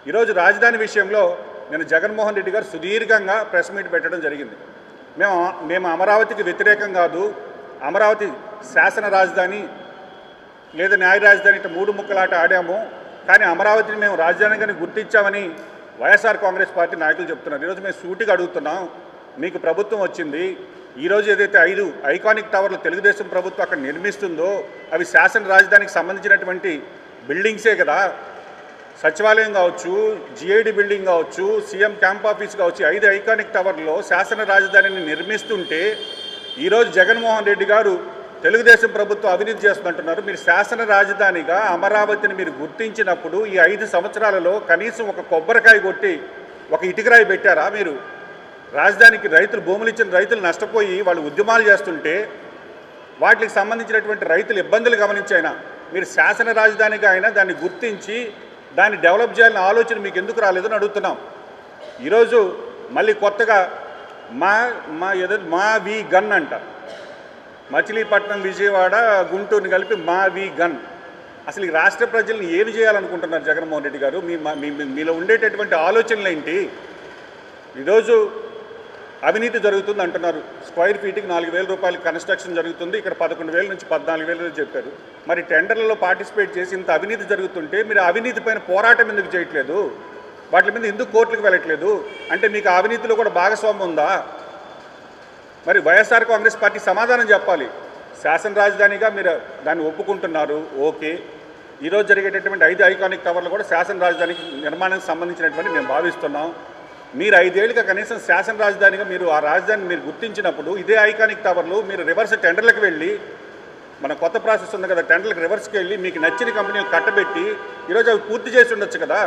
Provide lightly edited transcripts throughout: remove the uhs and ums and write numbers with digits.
ఈరోజు రాజధాని విషయంలో నేను జగన్మోహన్ రెడ్డి గారు సుదీర్ఘంగా ప్రెస్ మీట్ పెట్టడం జరిగింది. మేము అమరావతికి వ్యతిరేకం కాదు, అమరావతి శాసన రాజధాని లేదా న్యాయ రాజధాని ఇట్లా మూడు ముక్కలాట ఆడాము, కానీ అమరావతిని మేము రాజధానిగానే గుర్తించామని వైఎస్ఆర్ కాంగ్రెస్ పార్టీ నాయకులు చెప్తున్నారు. ఈరోజు మేము సూటిగా అడుగుతున్నాం, మీకు ప్రభుత్వం వచ్చింది, ఈరోజు ఏదైతే 5 ఐకానిక్ టవర్లు తెలుగుదేశం ప్రభుత్వం అక్కడ నిర్మిస్తుందో అవి శాసన రాజధానికి సంబంధించినటువంటి బిల్డింగ్సే కదా. సచివాలయం కావచ్చు, జిఐడి బిల్డింగ్ కావచ్చు, సీఎం క్యాంప్ ఆఫీస్ కావచ్చు, 5 ఐకానిక్ టవర్లో శాసన రాజధానిని నిర్మిస్తుంటే ఈరోజు జగన్మోహన్ రెడ్డి గారు తెలుగుదేశం ప్రభుత్వం అవినీతి చేస్తుందంటున్నారు. మీరు శాసన రాజధానిగా అమరావతిని మీరు గుర్తించినప్పుడు ఈ 5 సంవత్సరాలలో కనీసం ఒక కొబ్బరికాయ కొట్టి ఒక ఇటుకరాయి పెట్టారా? మీరు రాజధానికి రైతులు భూములు ఇచ్చిన రైతులు నష్టపోయి వాళ్ళు ఉద్యమాలు చేస్తుంటే వాటికి సంబంధించినటువంటి రైతుల ఇబ్బందులు గమనించైనా మీరు శాసన రాజధానిగా అయినా దాన్ని గుర్తించి దాన్ని డెవలప్ చేయాలనే ఆలోచన మీకు ఎందుకు రాలేదని అడుగుతున్నాం. ఈరోజు మళ్ళీ కొత్తగా మా వి గన్ అంట, మచిలీపట్నం, విజయవాడ, గుంటూరుని కలిపి మా వి గన్. అసలు ఈ రాష్ట్ర ప్రజల్ని ఏమి చేయాలనుకుంటున్నారు జగన్మోహన్ రెడ్డి గారు? మీలో ఉండేటటువంటి ఆలోచనలు ఏంటి? ఈరోజు అవినీతి జరుగుతుంది అంటున్నారు. స్క్వేర్ ఫీట్కి 4,000 రూపాయలు కన్స్ట్రక్షన్ జరుగుతుంది, ఇక్కడ 11,000 నుంచి 14,000 చెప్పారు. మరి టెండర్లలో పార్టిసిపేట్ చేసి ఇంత అవినీతి జరుగుతుంటే మీరు అవినీతి పైన పోరాటం ఎందుకు చేయట్లేదు? వాటి మీద ఎందుకు కోర్టులకు వెళ్ళట్లేదు? అంటే మీకు అవినీతిలో కూడా భాగస్వామ్యం ఉందా? మరి వైఎస్ఆర్ కాంగ్రెస్ పార్టీ సమాధానం చెప్పాలి. శాసన రాజధానిగా మీరు దాన్ని ఒప్పుకుంటున్నారు, ఓకే. ఈరోజు జరిగేటటువంటి 5 ఐకానిక్ టవర్లు కూడా శాసన రాజధానికి నిర్మాణానికి సంబంధించినటువంటి మేము భావిస్తున్నాం. మీరు 5 ఏళ్ళుగా కనీసం శాసన రాజధానిగా మీరు ఆ రాజధానిని మీరు గుర్తించినప్పుడు ఇదే ఐకానిక్ టవర్లు మీరు రివర్స్ టెండర్లకు వెళ్ళి, మన కొత్త ప్రాసెస్ ఉంది కదా, టెండర్లకు రివర్స్కి వెళ్ళి మీకు నచ్చిన కంపెనీలు కట్టబెట్టి ఈరోజు అవి పూర్తి చేసి ఉండొచ్చు కదా.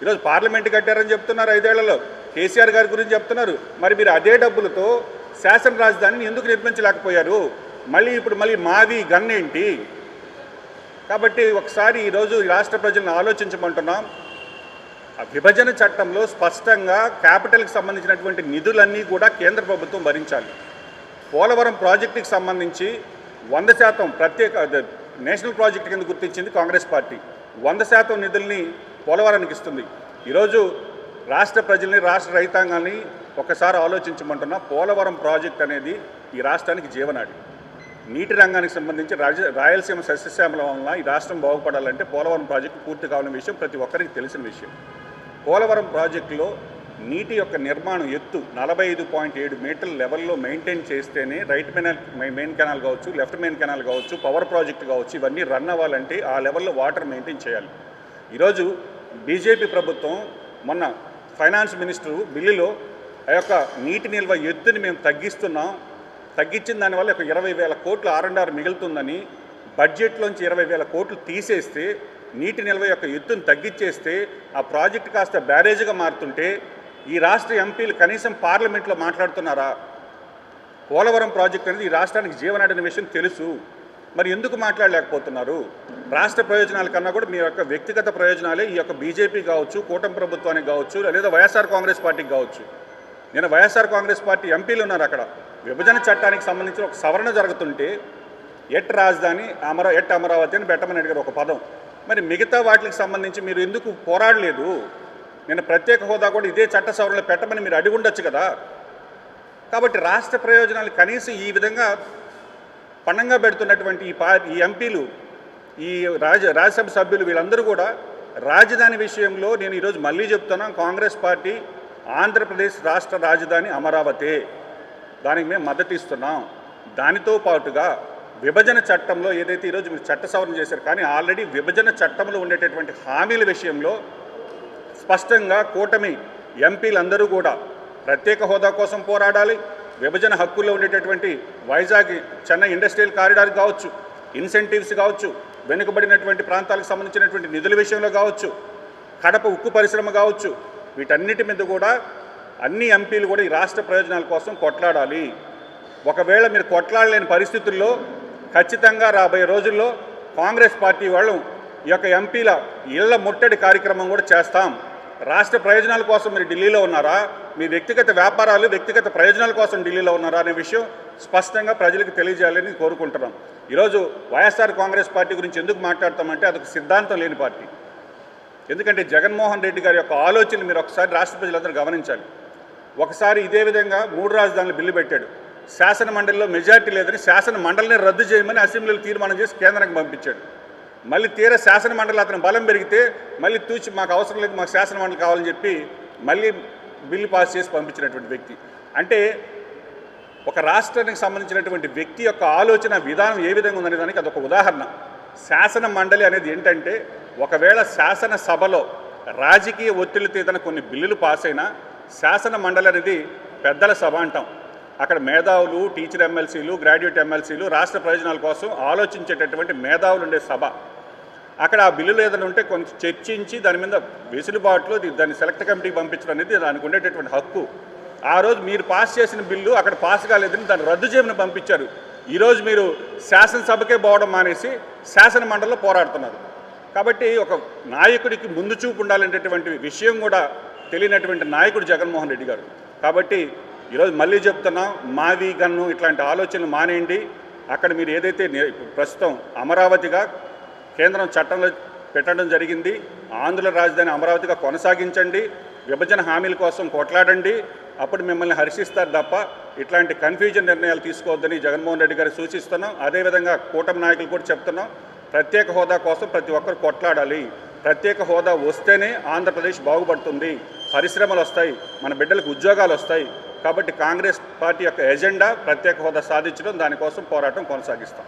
ఈరోజు పార్లమెంట్ కట్టారని చెప్తున్నారు 5 ఏళ్లలో, కేసీఆర్ గారి గురించి చెప్తున్నారు. మరి మీరు అదే డబ్బులతో శాసన రాజధానిని ఎందుకు నిర్మించలేకపోయారు? ఇప్పుడు మావి గన్ ఏంటి? కాబట్టి ఒకసారి ఈరోజు రాష్ట్ర ప్రజలను ఆలోచించమంటున్నాం. విభజన చట్టంలో స్పష్టంగా క్యాపిటల్కి సంబంధించినటువంటి నిధులన్నీ కూడా కేంద్ర ప్రభుత్వం భరించాలి. పోలవరం ప్రాజెక్టుకి సంబంధించి 100% ప్రత్యేక నేషనల్ ప్రాజెక్టు కింద గుర్తించింది కాంగ్రెస్ పార్టీ. 100% నిధుల్ని పోలవరానికి ఇస్తుంది. ఈరోజు రాష్ట్ర ప్రజల్ని, రాష్ట్ర రైతాంగాన్ని ఒకసారి ఆలోచించమంటున్నా. పోలవరం ప్రాజెక్ట్ అనేది ఈ రాష్ట్రానికి జీవనాడి. నీటి రంగానికి సంబంధించి రాయలసీమ సస్యశ్యామల వలన ఈ రాష్ట్రం బాగుపడాలంటే పోలవరం ప్రాజెక్టు పూర్తి కావాలనే విషయం ప్రతి ఒక్కరికి తెలిసిన విషయం. పోలవరం ప్రాజెక్టులో నీటి యొక్క నిర్మాణం ఎత్తు 45.7 మీటర్ల లెవెల్లో మెయింటైన్ చేస్తేనే రైట్ మెయిన్ కెనాల్ కావచ్చు, లెఫ్ట్ మెయిన్ కెనాల్ కావచ్చు, పవర్ ప్రాజెక్ట్ కావచ్చు, ఇవన్నీ రన్ అవ్వాలంటే ఆ లెవెల్లో వాటర్ మెయింటైన్ చేయాలి. ఈరోజు బీజేపీ ప్రభుత్వం మొన్న ఫైనాన్స్ మినిస్టరు బిల్లులో ఆ యొక్క నీటి నిల్వ ఎత్తుని మేము తగ్గించిన దానివల్ల ఒక 20,000 కోట్లు R&R మిగులుతుందని బడ్జెట్లోంచి 20,000 కోట్లు తీసేస్తే నీటి నిల్వ యొక్క ఎత్తును తగ్గించేస్తే ఆ ప్రాజెక్టు కాస్త బ్యారేజ్గా మారుతుంటే ఈ రాష్ట్ర ఎంపీలు కనీసం పార్లమెంట్లో మాట్లాడుతున్నారా? పోలవరం ప్రాజెక్టు అనేది ఈ రాష్ట్రానికి జీవనాడిన విషయం తెలుసు, మరి ఎందుకు మాట్లాడలేకపోతున్నారు? రాష్ట్ర ప్రయోజనాల కన్నా కూడా మీ యొక్క వ్యక్తిగత ప్రయోజనాలే ఈ యొక్క బీజేపీ కావచ్చు, కూటమి ప్రభుత్వానికి కావచ్చు, లేదా వైఎస్ఆర్ కాంగ్రెస్ పార్టీకి కావచ్చు. నేను వైఎస్ఆర్ కాంగ్రెస్ పార్టీ ఎంపీలు ఉన్నారు అక్కడ. విభజన చట్టానికి సంబంధించిన ఒక సవరణ జరుగుతుంటే రాజధాని అమరావతి అని పెట్టమని అడిగారు ఒక పదం. మరి మిగతా వాటికి సంబంధించి మీరు ఎందుకు పోరాడలేదు? నేను ప్రత్యేక హోదా కూడా ఇదే చట్ట సవరణలో పెట్టమని మీరు అడిగి ఉండొచ్చు కదా. కాబట్టి రాష్ట్ర ప్రయోజనాలు కనీసం ఈ విధంగా పణంగా పెడుతున్నటువంటి ఈ ఎంపీలు, ఈ రాజ్యసభ సభ్యులు వీళ్ళందరూ కూడా రాజధాని విషయంలో నేను ఈరోజు మళ్ళీ చెప్తున్నాను, కాంగ్రెస్ పార్టీ ఆంధ్రప్రదేశ్ రాష్ట్ర రాజధాని అమరావతి, దానికి మేము మద్దతు ఇస్తున్నాం. దానితో పాటుగా విభజన చట్టంలో ఏదైతే ఈరోజు మీరు చట్ట సవరణ చేశారు, కానీ ఆల్రెడీ విభజన చట్టంలో ఉండేటటువంటి హామీల విషయంలో స్పష్టంగా కూటమి ఎంపీలందరూ కూడా ప్రత్యేక హోదా కోసం పోరాడాలి. విభజన హక్కుల్లో ఉండేటటువంటి వైజాగ్ చెన్నై ఇండస్ట్రియల్ కారిడార్ కావచ్చు, ఇన్సెంటివ్స్ కావచ్చు, వెనుకబడినటువంటి ప్రాంతాలకు సంబంధించినటువంటి నిధుల విషయంలో కావచ్చు, కడప ఉక్కు పరిశ్రమ కావచ్చు, వీటన్నిటి మీద కూడా అన్ని ఎంపీలు కూడా ఈ రాష్ట్ర ప్రయోజనాల కోసం కొట్లాడాలి. ఒకవేళ మీరు కొట్లాడలేని పరిస్థితుల్లో ఖచ్చితంగా రాబోయే రోజుల్లో కాంగ్రెస్ పార్టీ వాళ్ళు ఈ యొక్క ఎంపీల ఇళ్ల ముట్టడి కార్యక్రమం కూడా చేస్తాం. రాష్ట్ర ప్రయోజనాల కోసం మీరు ఢిల్లీలో ఉన్నారా, మీ వ్యక్తిగత వ్యాపారాలు, వ్యక్తిగత ప్రయోజనాల కోసం ఢిల్లీలో ఉన్నారా అనే విషయం స్పష్టంగా ప్రజలకు తెలియజేయాలని కోరుకుంటున్నాం. ఈరోజు వైఎస్ఆర్ కాంగ్రెస్ పార్టీ గురించి ఎందుకు మాట్లాడతామంటే అదొక సిద్ధాంతం లేని పార్టీ. ఎందుకంటే జగన్మోహన్ రెడ్డి గారి యొక్క ఆలోచనలు మీరు ఒకసారి రాష్ట్ర ప్రజలందరూ గమనించాలి. ఒకసారి ఇదే విధంగా 3 రాజధానులు బిల్లు పెట్టాడు. శాసన మండలిలో మెజార్టీ లేదని శాసన మండలిని రద్దు చేయమని అసెంబ్లీలో తీర్మానం చేసి కేంద్రానికి పంపించాడు. మళ్ళీ తీరా శాసన మండలి అతను బలం పెరిగితే మళ్ళీ తూచి మాకు అవసరం లేదు, మాకు శాసన మండలి కావాలని చెప్పి మళ్ళీ బిల్లు పాస్ చేసి పంపించినటువంటి వ్యక్తి. అంటే ఒక రాష్ట్రానికి సంబంధించినటువంటి వ్యక్తి యొక్క ఆలోచన విధానం ఏ విధంగా ఉందనే దానికి అదొక ఉదాహరణ. శాసన మండలి అనేది ఏంటంటే, ఒకవేళ శాసనసభలో రాజకీయ ఒత్తిడితో ఏదైనా కొన్ని బిల్లులు పాస్ అయినా శాసన మండలి అనేది పెద్దల సభ అంటాం. అక్కడ మేధావులు, టీచర్ ఎమ్మెల్సీలు, గ్రాడ్యుయేట్ ఎమ్మెల్సీలు, రాష్ట్ర ప్రయోజనాల కోసం ఆలోచించేటటువంటి మేధావులు ఉండే సభ. అక్కడ ఆ బిల్లులు ఏదైనా ఉంటే కొంచెం చర్చించి దాని మీద వెసులుబాటులో దాన్ని సెలెక్ట్ కమిటీకి పంపించడం అనేది దానికి ఉండేటటువంటి హక్కు. ఆ రోజు మీరు పాస్ చేసిన బిల్లు అక్కడ పాస్ కాలేదని దాన్ని రద్దు చేయమని పంపించారు. ఈరోజు మీరు శాసనసభకే పోవడం మానేసి శాసన మండలిలో పోరాడుతున్నారు. కాబట్టి ఒక నాయకుడికి ముందు చూపు ఉండాలనేటటువంటి విషయం కూడా తెలియనటువంటి నాయకుడు జగన్మోహన్ రెడ్డి గారు. కాబట్టి ఈరోజు మళ్ళీ చెప్తున్నాం, మావి గన్ను ఇట్లాంటి ఆలోచనలు మానేయండి. అక్కడ మీరు ఏదైతే ప్రస్తుతం అమరావతిగా కేంద్రం చట్టంలో పెట్టడం జరిగింది, ఆంధ్ర రాజధాని అమరావతిగా కొనసాగించండి, విభజన హామీల కోసం కొట్లాడండి, అప్పుడు మిమ్మల్ని హర్షిస్తారు తప్ప ఇట్లాంటి కన్ఫ్యూజన్ నిర్ణయాలు తీసుకోవద్దని జగన్మోహన్ రెడ్డి గారికి సూచిస్తున్నాం. అదేవిధంగా కూటమి నాయకులు కూడా చెప్తున్నాం, ప్రత్యేక హోదా కోసం ప్రతి ఒక్కరు కొట్లాడాలి. ప్రత్యేక హోదా వస్తేనే ఆంధ్రప్రదేశ్ బాగుపడుతుంది, పరిశ్రమలు వస్తాయి, మన బిడ్డలకు ఉద్యోగాలు వస్తాయి. కాబట్టి కాంగ్రెస్ పార్టీ యొక్క ఎజెండా ప్రత్యేక హోదా సాధించడం, దానికోసం పోరాటం కొనసాగిస్తాం.